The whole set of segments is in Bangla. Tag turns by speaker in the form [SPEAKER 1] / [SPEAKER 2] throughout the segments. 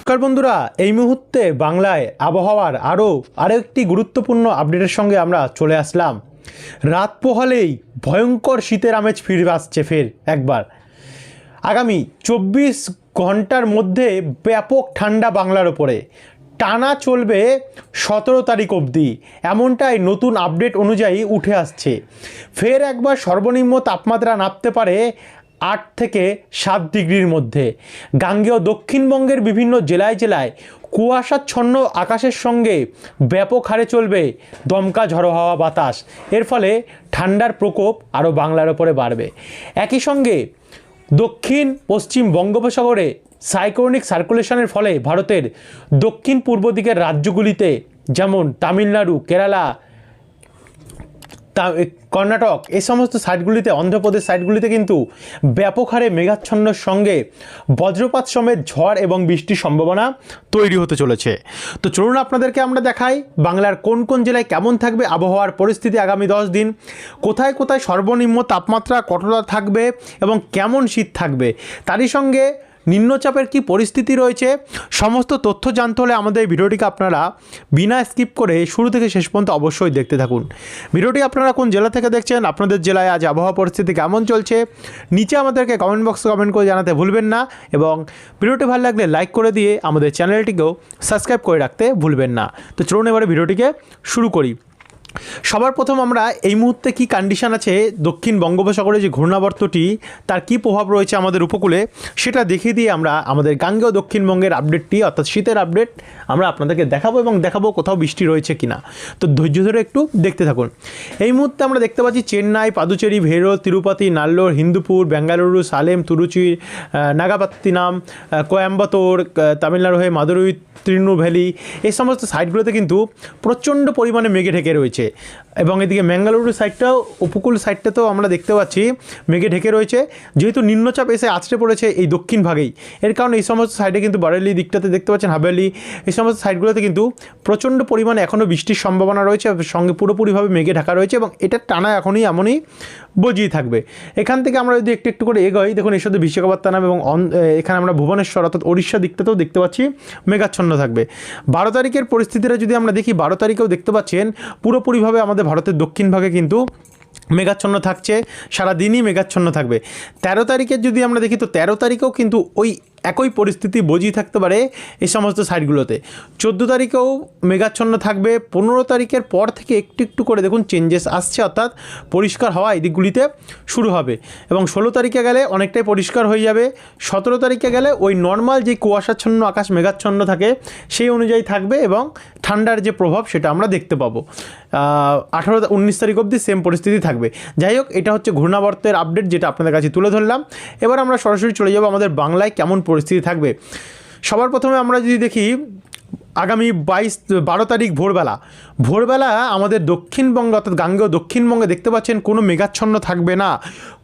[SPEAKER 1] নমস্কার বন্ধুরা, এই মুহূর্তে বাংলায় আবহাওয়ার আরেকটি গুরুত্বপূর্ণ আপডেটের সঙ্গে আমরা চলে আসলাম। রাত পোহালেই ভয়ঙ্কর শীতের আমেজ ফিরে আসছে ফের একবার। আগামী 24 ঘন্টার মধ্যে ব্যাপক ঠান্ডা বাংলার ওপরে টানা চলবে 17 তারিখ অবধি, এমনটাই নতুন আপডেট অনুযায়ী উঠে আসছে। ফের একবার সর্বনিম্ন তাপমাত্রা নামতে পারে 8 থেকে 7 ডিগ্রির মধ্যে। গাঙ্গেয় দক্ষিণবঙ্গের বিভিন্ন জেলায় জেলায় কুয়াশাচ্ছন্ন আকাশের সঙ্গে ব্যাপক হারে চলবে দমকা ঝড়ো হাওয়া বাতাস। এর ফলে ঠান্ডার প্রকোপ আরও বাংলার ওপরে বাড়বে। একই সঙ্গে দক্ষিণ পশ্চিম বঙ্গোপসাগরে সাইক্লোনিক সার্কুলেশনের ফলে ভারতের দক্ষিণ পূর্ব দিকের রাজ্যগুলিতে যেমন তামিলনাড়ু, কেরালা, কর্ণাটক, এই সমস্ত সাইডগুলিতে, অন্ধ্রপ্রদেশ সাইডগুলিতে কিন্তু ব্যাপক হারে মেঘাচ্ছন্নর সঙ্গে বজ্রপাত সমেত ঝড় এবং বৃষ্টির সম্ভাবনা তৈরি হতে চলেছে। তো চলুন আপনাদেরকে আমরা দেখাই বাংলার কোন কোন জেলায় কেমন থাকবে আবহাওয়ার পরিস্থিতি আগামী 10 দিন, কোথায় কোথায় সর্বনিম্ন তাপমাত্রা কতটা থাকবে এবং কেমন শীত থাকবে, তারই সঙ্গে নিম্নচাপের কি পরিস্থিতি রয়েছে। সমস্ত তথ্য জানতে হলে আমাদের এই ভিডিওটিকে আপনারা বিনা স্কিপ করে শুরু থেকে শেষ পর্যন্ত অবশ্যই দেখতে থাকুন। ভিডিওটি আপনারা কোন জেলা থেকে দেখছেন, আপনাদের জেলায় আজ আবহাওয়া পরিস্থিতি কেমন চলছে, নিচে আমাদেরকে কমেন্ট বক্সে কমেন্ট করে জানাতে ভুলবেন না এবং ভিডিওটি ভালো লাগলে লাইক করে দিয়ে আমাদের চ্যানেলটিকেও সাবস্ক্রাইব করে রাখতে ভুলবেন না। তো চলুন এবারে ভিডিওটিকে শুরু করি। সবার প্রথম আমরা এই মুহূর্তে কি কন্ডিশন আছে দক্ষিণ বঙ্গোপসাগরে যে ঘূর্ণাবর্তটি, তার কি প্রভাব রয়েছে আমাদের উপকূলে, সেটা দেখিয়ে দিয়ে আমরা আমাদের গাঙ্গেয় দক্ষিণবঙ্গের আপডেটটি অর্থাৎ শীতের আপডেট আমরা আপনাদেরকে দেখাবো এবং দেখাবো কোথাও বৃষ্টি রয়েছে কিনা। তো ধৈর্য ধরে একটু দেখতে থাকুন। এই মুহূর্তে আমরা দেখতে পাচ্ছি চেন্নাই, পাদুচেরি, ভেরোর, তিরুপতি, নাল্লোর, হিন্দুপুর, বেঙ্গালুরু, সালেম, তুরুচি, নাগাপাত্তিনাম, কোয়েম্বাটোর, তামিলনাড়ু হয়ে মাদুরাই, তিরুনেলভেলি, এই সমস্ত সাইটগুলোতে কিন্তু প্রচণ্ড পরিমাণে মেঘে ঢেকে রয়েছে এবং এদিকে ম্যাঙ্গালুরু সাইডটাও, উপকূল সাইডটাতেও আমরা দেখতে পাচ্ছি মেঘে ঢেকে রয়েছে। যেহেতু নিম্নচাপ এসে আছড়ে পড়েছে এই দক্ষিণ ভাগেই, এর কারণে এই সমস্ত সাইডে কিন্তু বারেলি দিকটাতে দেখতে পাচ্ছেন, হাভেলি, এই সমস্ত সাইডগুলোতে কিন্তু প্রচণ্ড পরিমাণে এখনও বৃষ্টির সম্ভাবনা রয়েছে, সঙ্গে পুরোপুরিভাবে মেঘে ঢাকা রয়েছে এবং এটা টানা এমনই বজিয়ে থাকবে। এখান থেকে আমরা যদি একটু একটু করে এগোই, দেখুন এর সাথে বিশাখাপত্তনম এবং এখানে আমরা ভুবনেশ্বর অর্থাৎ ওড়িশা দিকটাতেও দেখতে পাচ্ছি মেঘাচ্ছন্ন থাকবে। 12 তারিখের পরিস্থিতিটা যদি আমরা দেখি, 12 তারিখেও দেখতে পাচ্ছেন পুরোপুরিভাবে আমাদের ভারতের দক্ষিণ ভাগে কিন্তু মেঘাচ্ছন্ন থাকছে, সারাদিনই মেঘাচ্ছন্ন থাকবে। 13 তারিখের যদি আমরা দেখি, তো 13 তারিখেও কিন্তু ওই একই পরিস্থিতি বজিয়ে থাকতে পারে এই সমস্ত সাইডগুলোতে। 14 তারিখেও মেঘাচ্ছন্ন থাকবে। 15 তারিখের পর থেকে একটু একটু করে দেখুন চেঞ্জেস আসছে, অর্থাৎ পরিষ্কার হওয়া এই দিকগুলিতে শুরু হবে এবং 16 তারিখে গেলে অনেকটাই পরিষ্কার হয়ে যাবে। 17 তারিখে গেলে ওই নর্মাল যে কুয়াশাচ্ছন্ন আকাশ মেঘাচ্ছন্ন থাকে সেই অনুযায়ী থাকবে এবং ঠান্ডার যে প্রভাব সেটা আমরা দেখতে পাবো। 18-19 তারিখ অবধি সেম পরিস্থিতি থাকবে। যাই হোক, এটা হচ্ছে ঘূর্ণাবর্তের আপডেট যেটা আপনাদের কাছে তুলে ধরলাম। এবার আমরা সরাসরি চলে যাব আমাদের বাংলায় কেমন পরিস্থিতি থাকবে। সবার প্রথমে আমরা যদি দেখি আগামী 12 তারিখ ভোরবেলা আমাদের দক্ষিণবঙ্গ অর্থাৎ গাঙ্গেয় দক্ষিণবঙ্গে দেখতে পাচ্ছেন কোনো মেঘাচ্ছন্ন থাকবে না,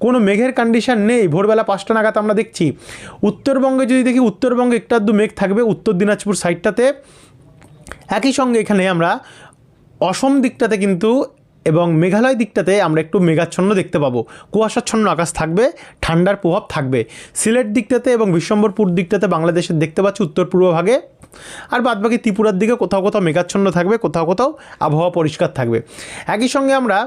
[SPEAKER 1] কোনো মেঘের কন্ডিশন নেই। ভোরবেলা 5টা নাগাদ আমরা দেখছি। উত্তরবঙ্গে যদি দেখি, উত্তরবঙ্গে একটু আধটু মেঘ থাকবে উত্তর দিনাজপুর সাইডটাতে। একই সঙ্গে এখানে আমরা অসম দিকটাতে কিন্তু এবং মেঘালয় দিকটাতে আমরা একটু মেঘাচ্ছন্ন দেখতে পাবো, কুয়াশাচ্ছন্ন আকাশ থাকবে, ঠান্ডার প্রভাব থাকবে। সিলেট দিকটাতে এবং বিশ্বম্বরপুর দিকটাতে বাংলাদেশের দেখতে পাচ্ছি উত্তর পূর্ব ভাগে, আর বাদবাকি ত্রিপুরার দিকে কোথাও কোথাও মেঘাচ্ছন্ন থাকবে, কোথাও কোথাও আবহাওয়া পরিষ্কার থাকবে। একই সঙ্গে আমরা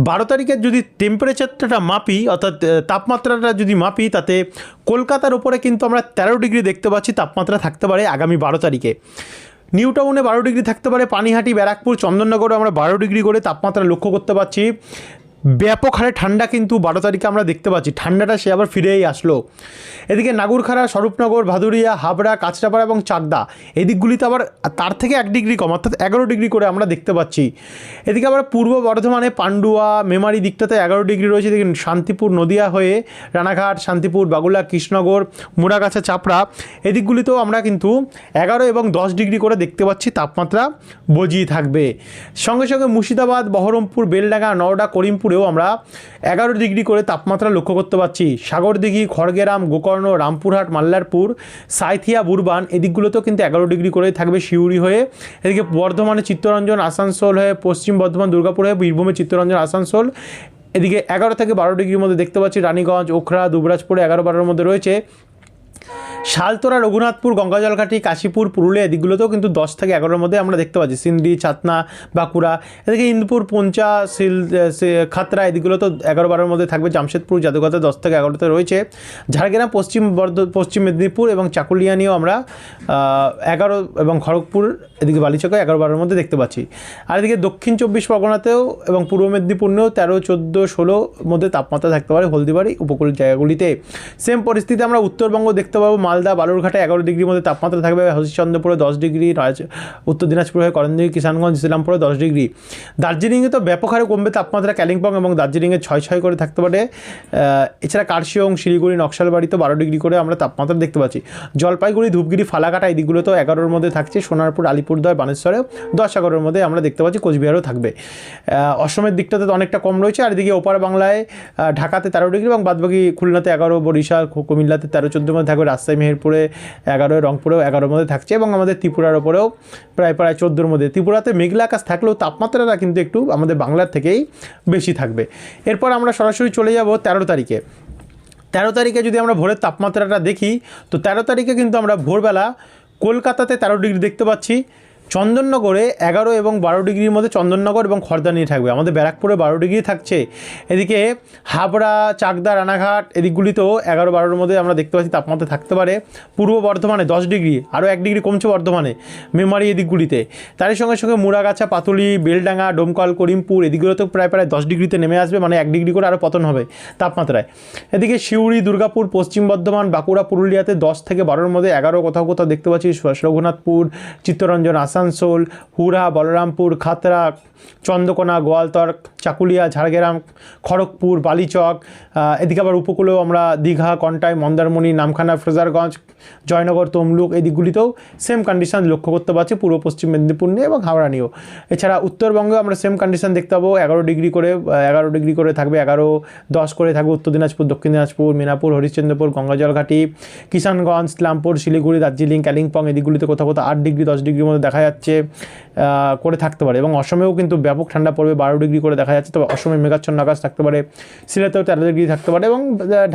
[SPEAKER 1] 12 তারিখের যদি টেম্পারেচারটা মাপি অর্থাৎ তাপমাত্রাটা যদি মাপি, তাতে কলকাতার উপরে কিন্তু আমরা 13 ডিগ্রি দেখতে পাচ্ছি তাপমাত্রা থাকতে পারে আগামী 12 তারিখে। নিউ টাউনে 12 ডিগ্রি থাকতে পারে, পানিহাটি, ব্যারাকপুর, চন্দননগরে আমরা 12 ডিগ্রি করে তাপমাত্রা লক্ষ্য করতে পারছি। ব্যাপক হারে ঠান্ডা কিন্তু 12 তারিখে আমরা দেখতে পাচ্ছি, ঠান্ডাটা সে আবার ফিরেই আসলো। এদিকে নাগরখাড়া, স্বরূপনগর, ভাদুরিয়া, হাবড়া, কাঁচরাপাড়া এবং চাকদা এই দিকগুলিতে আবার তার থেকে 1 ডিগ্রি কম অর্থাৎ 11 ডিগ্রি করে আমরা দেখতে পাচ্ছি। এদিকে আবার পূর্ব বর্ধমানে পান্ডুয়া, মেমারি দিকটাতে 11 ডিগ্রি রয়েছে। দেখুন শান্তিপুর, নদিয়া হয়ে রানাঘাট, শান্তিপুর, বাগুলা, কৃষ্ণনগর, মুড়াগাছা, চাপড়া এই দিকগুলিতেও আমরা কিন্তু 11 এবং 10 ডিগ্রি করে দেখতে পাচ্ছি তাপমাত্রা বজিয়ে থাকবে। সঙ্গে সঙ্গে মুর্শিদাবাদ, বহরমপুর, বেলডাঙ্গা, নওডা, করিমপুরেও আমরা 11 ডিগ্রি করে তাপমাত্রা লক্ষ্য করতে পারছি। সাগরদিঘি, খড়গেরাম, গোকর্ণ, রামপুরহাট, মাল্লারপুর, সাঁইথিয়া, বুরবান এদিকগুলোতেও কিন্তু 11 ডিগ্রি করে থাকবে শিউরি হয়ে। এদিকে বর্ধমানে চিত্তরঞ্জন, আসানসোল হয়ে পশ্চিম বর্ধমান, দুর্গাপুর হয়ে বীরভূমে চিত্তরঞ্জন, আসানসোল এদিকে 11 থেকে 12 ডিগ্রির মধ্যে দেখতে পাচ্ছি। রানীগঞ্জ, ওখরা, দুবরাজপুরে 11-12-র মধ্যে রয়েছে। শালতোরা, রঘুনাথপুর, গঙ্গাজলঘাটি, কাশীপুর, পুরুলিয়া এদিকগুলোতেও কিন্তু 10 থেকে 11-এর মধ্যে আমরা দেখতে পাচ্ছি। সিন্দি, ছাতনা, বাঁকুড়া, এদিকে ইন্দুপুর, পুঞ্চা, খাতড়া এদিকগুলোতেও 11-12-এর মধ্যে থাকবে। জামশেদপুর, জাদুঘাটা 10 থেকে 11তে রয়েছে। ঝাড়গ্রাম, পশ্চিম মেদিনীপুর এবং চাকুলিয়া নিয়েও আমরা 11 এবং খড়গপুর এদিকে বালিচকে 11-12-এর মধ্যে দেখতে পাচ্ছি। আর এদিকে দক্ষিণ 24 পরগনাতেও এবং পূর্ব মেদিনীপুরেও 13, 14, 16 মধ্যে তাপমাত্রা থাকতে পারে হলদিবাড়ি উপকূল জায়গাগুলিতে। সেম পরিস্থিতি আমরা উত্তরবঙ্গ দেখতে পাবো। মালদা, বালুরঘাটে 11 ডিগ্রির মধ্যে তাপমাত্রা থাকবে। হরিশ্চন্দ্রপুরে 10 ডিগ্রি, উত্তর দিনাজপুর হয়ে করণদিঘি, কিষানগঞ্জ, ইসলামপুরে 10 ডিগ্রি। দার্জিলিংয়ে তো ব্যাপক হারে কমবে তাপমাত্রা। কালিম্পং এবং দার্জিলিংয়ে 6 করে থাকতে পারে। এছাড়া কার্শিয়ং, শিলিগুড়ি, নকশালবাড়িতে 12 ডিগ্রি করে আমরা তাপমাত্রা দেখতে পাচ্ছি। জলপাইগুড়ি, ধূপগুড়ি, ফালাকাটা এই দিকগুলো তো 11-এর মধ্যে থাকছে। সোনারপুর, আলিপুরদুয়ার, বানেশ্বরেও 10-11-এর মধ্যে আমরা দেখতে পাচ্ছি। কোচবিহারও থাকবে। অসমের দিকটাতে তো অনেকটা কম রয়েছে। আর এদিকে ওপার বাংলায় ঢাকাতে 13 ডিগ্রি এবং বাদবাকি খুলনাতে 11, বরিশাল, কুমিল্লাতে 13-14 মধ্যে থাকবে। রাজশাহী, মেহেরপুরে 11, রংপুরেও 11-এর মধ্যে থাকছে এবং আমাদের ত্রিপুরার ওপরেও প্রায় 14-এর মধ্যে। ত্রিপুরাতে মেঘলা আকাশ থাকলেও তাপমাত্রাটা কিন্তু একটু আমাদের বাংলার থেকেই বেশি থাকবে। এরপর আমরা সরাসরি চলে যাব 13 তারিখে। 13 তারিখে যদি আমরা ভোরের তাপমাত্রাটা দেখি, তো 13 তারিখে কিন্তু আমরা ভোরবেলা কলকাতাতে 13 ডিগ্রি দেখতে পাচ্ছি। চন্দননগরে 11 এবং 12 ডিগ্রির মধ্যে চন্দননগর এবং খড়দা নিয়ে থাকবে। আমাদের ব্যারাকপুরে 12 ডিগ্রি থাকছে। এদিকে হাবড়া, চাকদা, রানাঘাট এদিকগুলিতেও 11-12-এর মধ্যে আমরা দেখতে পাচ্ছি তাপমাত্রা থাকতে পারে। পূর্ব বর্ধমানে 10 ডিগ্রি, আরও 1 ডিগ্রি কমছে বর্ধমানে, মেমারি এদিকগুলিতে। তারই সঙ্গে সঙ্গে মুড়াগাছা, পাতুলি, বেলডাঙ্গা, ডোমকল, করিমপুর এদিকগুলোতেও প্রায় 10 ডিগ্রিতে নেমে আসবে, মানে 1 ডিগ্রি করে আরও পতন হবে তাপমাত্রায়। এদিকে সিউড়ি, দুর্গাপুর, পশ্চিম বর্ধমান, বাঁকুড়া, পুরুলিয়াতে 10 থেকে 12-এর মধ্যে 11 কোথাও কোথাও দেখতে পাচ্ছি। রঘুনাথপুর, চিত্তরঞ্জন, আসানসোল, হুড়া, বলরামপুর, খাতড়া, চন্দ্রকোনা, গোয়ালতর, চাকুলিয়া, ঝাড়গ্রাম, খড়গপুর, বালিচক, এদিকে আবার উপকূলেও আমরা দীঘা, কন্টাই, মন্দারমণি, নামখানা, ফ্রেজারগঞ্জ, জয়নগর, তমলুক এই দিকগুলিতেও সেম কন্ডিশন লক্ষ্য করতে পারছি, পূর্ব পশ্চিম মেদিনীপুর নিয়ে এবং হাওড়া নিয়েও। এছাড়া উত্তরবঙ্গেও আমরা সেম কন্ডিশন দেখতে পাবো। 11 ডিগ্রি করে থাকবে, 11, 10 করে থাকবে উত্তর দিনাজপুর, দক্ষিণ দিনাজপুর, মিনাপুর, হরিশ্চন্দ্রপুর, গঙ্গাজলঘাটি, কিষানগঞ্জ, ইসলামপুর, শিলিগুড়ি, দার্জিলিং, কালিম্পং এদিকগুলিতে কোথাও কোথাও 8 ডিগ্রি, 10 ডিগ্রির মধ্যে দেখা যাচ্ছে করে থাকতে পারে। এবং অসমেও কিন্তু ব্যাপক ঠান্ডা পড়বে, 12 ডিগ্রি করে দেখা যাচ্ছে। তবে অসমে মেঘাচ্ছন্ন আকাশ থাকতে পারে। সিলেটেও 13 ডিগ্রি থাকতে পারে এবং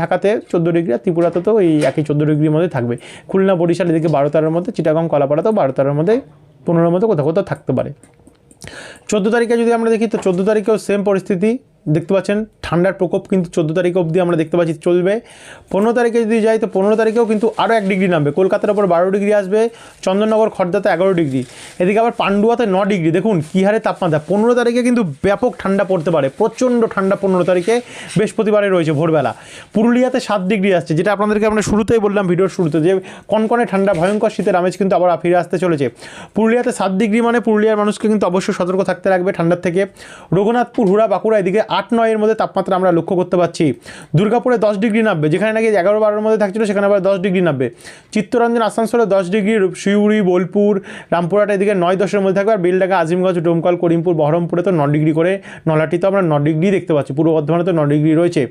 [SPEAKER 1] ঢাকাতে 14 ডিগ্রি, আর ত্রিপুরাতে তো এই একই 14 ডিগ্রির মধ্যে থাকবে। খুলনা, বরিশাল এদিকে 12-13-এর মধ্যে, চিটাগং, কলাপাড়াতেও 12-13-এর মধ্যে, 15-এর মধ্যে কোথাও কোথাও থাকতে পারে। 14 তারিখে যদি আমরা দেখি, তো 14 তারিখেও সেম পরিস্থিতি দেখতে পাচ্ছেন। ঠান্ডার প্রকোপ কিন্তু 14 তারিখ অবধি আমরা দেখতে পাচ্ছি চলবে। 15 তারিখে যদি যাই, তো 15 তারিখেও কিন্তু আরও 1 ডিগ্রি নামবে। কলকাতার ওপর 12 ডিগ্রি আসবে, চন্দননগর, খড়দাতে 11 ডিগ্রি, এদিকে আবার পান্ডুয়াতে 9 ডিগ্রি। দেখুন কী হারে তাপমাত্রা। 15 তারিখে কিন্তু ব্যাপক ঠান্ডা পড়তে পারে, প্রচণ্ড ঠান্ডা 15 তারিখে বৃহস্পতিবারে রয়েছে ভোরবেলা। পুরুলিয়াতে 7 ডিগ্রি আসছে, যেটা আপনাদেরকে আমরা শুরুতেই বললাম ভিডিওর শুরুতে, যে কনকনে ঠান্ডা, ভয়ঙ্কর শীতের আমেজ কিন্তু আবার ফিরে আসতে চলেছে। পুরুলিয়াতে 7 ডিগ্রি মানে পুরুলিয়ার মানুষকে কিন্তু অবশ্যই সতর্ক থাকতে রাখবে ঠান্ডার থেকে। রঘুনাথপুর, হুড়া, বাঁকুড়া এদিকে 8-9-এর মধ্যে তাপমাত্রা আমরা লক্ষ্য করতে পারছি। দুর্গাপুরে 10 ডিগ্রি নামবে, যেখানে নাকি 11-12-এর মধ্যে থাকছিল সেখানে আবার 10 ডিগ্রি নামবে। চিত্তরঞ্জন, আসানসোলে 10 ডিগ্রি, শিউড়ি, বোলপুর, রামপুরহাট এদিকে 9-10-এর মধ্যে থাকবে। আর বেলডাঙ্গা, আজিমগঞ্জ, ডোমকল, করিমপুর, বহরমপুরে তো 9 ডিগ্রি করে, নলাটিতে আমরা 9 ডিগ্রি দেখতে পাচ্ছি। পূর্ব বর্ধমানে তো 9 ডিগ্রি রয়েছে।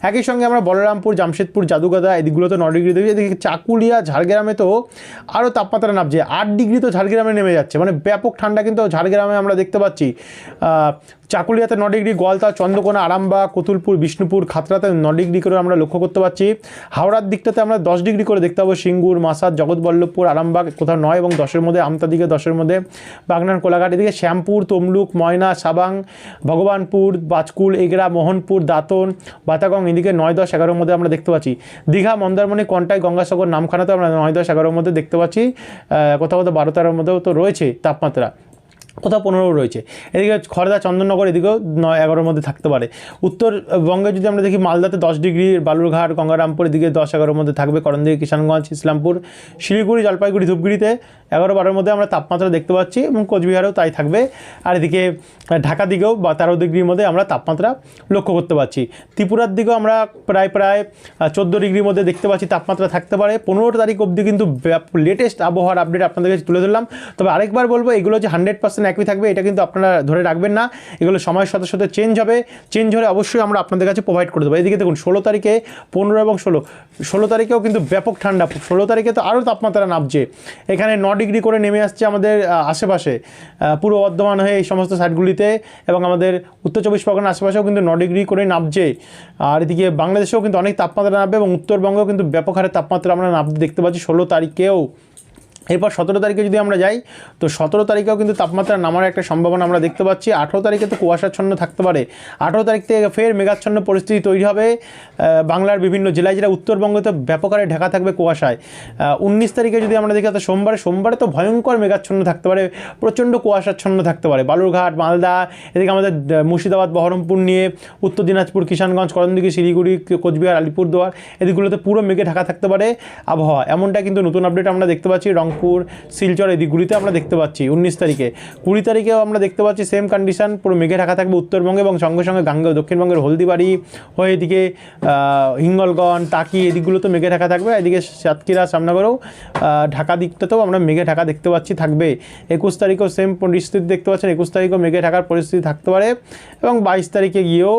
[SPEAKER 1] একই সঙ্গে আমরা বলরামপুর, জামশেদপুর, জাদুগাদা এদিকগুলোতে 9 ডিগ্রি দেখি। এদিকে চাকুলিয়া, ঝাড়গ্রামে তো আরও তাপমাত্রা নামছে, 8 ডিগ্রি তো ঝাড়গ্রামে নেমে যাচ্ছে, মানে ব্যাপক ঠান্ডা কিন্তু ঝাড়গ্রামে আমরা দেখতে পাচ্ছি। চাকুলিয়াতে 9 ডিগ্রি, গোয়ালতর, চন্দ্রকোনা, আরামবাগ, কতুলপুর, বিষ্ণুপুর, খাতড়াতে 9 ডিগ্রি করে আমরা লক্ষ্য করতে পারছি। হাওড়ার দিকটাতে আমরা 10 ডিগ্রি করে দেখতে পাবো। সিঙ্গুর, মাসাদ, জগৎবল্লভপুর, আরামবাগ কোথাও 9 এবং 10-এর মধ্যে, আমতা দিকে 10-এর মধ্যে, বাগনান, কোলাঘাট এদিকে শ্যামপুর, তমলুক, ময়না, সাবাং, ভগবানপুর, বাজকুল, এগরা, মোহনপুর, দাঁতন, বাতাগং এদিকে 9-10-11-এর মধ্যে আমরা দেখতে পাচ্ছি। দীঘা, মন্দারমণি, কন্টাই, গঙ্গাসাগর, নামখানাতে আমরা 9-10-11-এর মধ্যে দেখতে পাচ্ছি। কোথাও কোথাও 12-13-এর মধ্যেও তো রয়েছে তাপমাত্রা, কোথাও 15 রয়েছে। এদিকে খড়দা, চন্দননগর এদিকেও 9-11-এর মধ্যে থাকতে পারে। উত্তরবঙ্গে যদি আমরা দেখি, মালদাতে 10 ডিগ্রি, বালুরঘাট, গঙ্গারামপুর এদিকে 10-11-এর মধ্যে থাকবে। করণদিঘি, কিষানগঞ্জ, ইসলামপুর, শিলিগুড়ি, জলপাইগুড়ি, ধূপগুড়িতে 11-12-এর মধ্যে আমরা তাপমাত্রা দেখতে পাচ্ছি এবং কোচবিহারেও তাই থাকবে। আর এদিকে ঢাকা দিকেও 13 ডিগ্রির মধ্যে আমরা তাপমাত্রা লক্ষ্য করতে পারছি। ত্রিপুরার দিকেও আমরা প্রায় 14 ডিগ্রির মধ্যে দেখতে পাচ্ছি তাপমাত্রা থাকতে পারে। 15 তারিখ অবধি কিন্তু লেটেস্ট আবহাওয়ার আপডেট আপনাদের কাছে তুলে ধরলাম। তবে আরেকবার বলবো, এগুলো যে 100% একই থাকবে এটা কিন্তু আপনারা ধরে রাখবেন না, এগুলো সময়ের সাথে সাথে চেঞ্জ হলে অবশ্যই আমরা আপনাদের কাছে প্রোভাইড করে দেবো। এদিকে দেখুন 16 তারিখে 15 এবং 16 তারিখেও কিন্তু ব্যাপক ঠান্ডা, 16 তারিখে তো আরও তাপমাত্রা নামছে, এখানে 9 ডিগ্রি করে নেমে আসছে আমাদের আশেপাশে পূর্ব বর্ধমান হয়ে এই সমস্ত সাইডগুলিতে, এবং আমাদের উত্তর 24 পরগনার আশেপাশেও কিন্তু 9 ডিগ্রি করে নামছে। আর এদিকে বাংলাদেশেও কিন্তু অনেক তাপমাত্রা নামবে এবং উত্তরবঙ্গেও কিন্তু ব্যাপক হারে তাপমাত্রা আমরা নামতে দেখতে পাচ্ছি 16 তারিখেও। এরপর 17 তারিখে যদি আমরা যাই তো 17 তারিখেও কিন্তু তাপমাত্রা নামার একটা সম্ভাবনা আমরা দেখতে পাচ্ছি। 18 তারিখে তো কুয়াশাচ্ছন্ন থাকতে পারে, 18 তারিখ থেকে ফের মেঘাচ্ছন্ন পরিস্থিতি তৈরি হবে বাংলার বিভিন্ন জেলায়, যেটা উত্তরবঙ্গে তো ব্যাপক হারে ঢাকা থাকবে কুয়াশায়। 19 তারিখে যদি আমরা দেখি তো সোমবারে তো ভয়ঙ্কর মেঘাচ্ছন্ন থাকতে পারে, প্রচণ্ড কুয়াশাচ্ছন্ন থাকতে পারে বালুরঘাট, মালদা, এদিকে আমাদের মুর্শিদাবাদ, বহরমপুর নিয়ে উত্তর দিনাজপুর, কিষানগঞ্জ, করণদিঘি, শিলিগুড়ি, কোচবিহার, আলিপুরদুয়ার এদিকগুলোতে পুরো মেঘে ঢাকা থাকতে পারে আবহাওয়া। এমনটা কিন্তু নতুন আপডেট আমরা দেখতে পাচ্ছি রংপুর, শিলচর এদিকগুলিতে আমরা দেখতে পাচ্ছি 19 তারিখে। 20 তারিখেও আমরা দেখতে পাচ্ছি সেম কন্ডিশন, পুরো মেঘে ঢাকা থাকবে উত্তরবঙ্গে এবং সঙ্গে সঙ্গে দক্ষিণবঙ্গের হলদিবাড়ি হয়ে এদিকে হিঙ্গলগঞ্জ, টাকি এদিকগুলো তো মেঘে ঢাকা থাকবে। এদিকে সাতক্ষীরা, সামনগরেও ঢাকা দিকটাতেও আমরা মেঘে ঢাকা দেখতে পাচ্ছি থাকবে। 21 তারিখেও সেম পরিস্থিতি দেখতে পাচ্ছেন, 21 তারিখেও মেঘে ঢাকার পরিস্থিতি থাকতে পারে এবং 22 তারিখে গিয়েও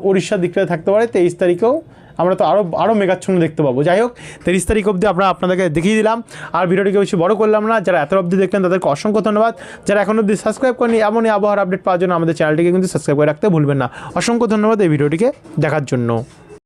[SPEAKER 1] উড়িষ্যার দিকটাতে থাকতে পারে। 23 তারিখেও আমরা তো আরও মেঘাচ্ছন্ন দেখতে পাবো। যাই হোক 23 তারিখ অবধি আমরা আপনাদেরকে দেখিয়ে দিলাম, আর ভিডিওটিকে বেশি বড় করলাম না। যারা এত অবধি দেখলেন তাদেরকে অসংখ্য ধন্যবাদ। যারা এখন অবধি সাবস্ক্রাইব করেনি এমনই আবহাওয়ার আপডেট পাওয়ার জন্য আমাদের চ্যানেলটিকে কিন্তু সাবস্ক্রাইব করে রাখতে ভুলবেন না। অসংখ্য ধন্যবাদ এই ভিডিওটিকে দেখার জন্য।